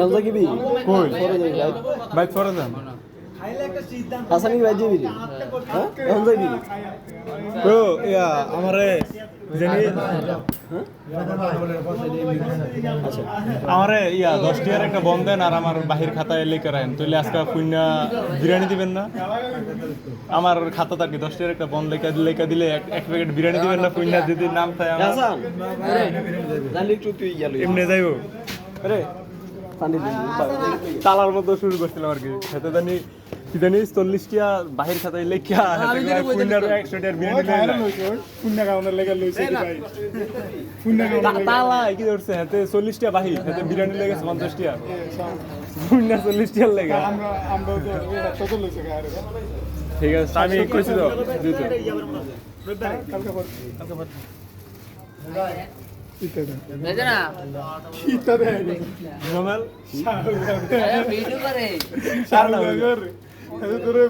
এলদা কি বি কই পরে যাই ভাই বাইক পরে যান হাসানি ভাই যাবি রে হ্যাঁ এলদা কি ও ইয়া আমারে জানি আমারে ইয়া 10 টাকার একটা বন দেন আর আমার বাহির খাতায় লিখে রাখেন তাহলে আজকে কুইনা বিরিয়ানি দিবেন না আমার খাতা থাকি 10 টাকার একটা বন লেখা দিলে এক প্যাকেট বিরিয়ানি দিবেন না কুইনা যদি নাম থাকে আমার হাসান আরে জানি একটু তুই গেল এমনি যাইবো আরে পানি দিবি তালার মতো শুরু করছিলাম আর কি সাথে জানি কি জানি 40 টা বাহির খাতায় লেখা কুইনার 100 টাকার বিরিয়ানি পুণ্য কামনের লেগে লইছে রে ভাই পুণ্য তালা কি করছে হাতে 40 টা বাহির হাতে বিরিয়ানি লেগেছে 50 টা কুইনা 40 টা লেগা আমরা তো কত লইছে গারে ঠিক আছে আমি কইছি তো দিতে কালকে পর বেদনা শীতটা দেয় নরমাল ভিডিও করে শাহরুখ তোরে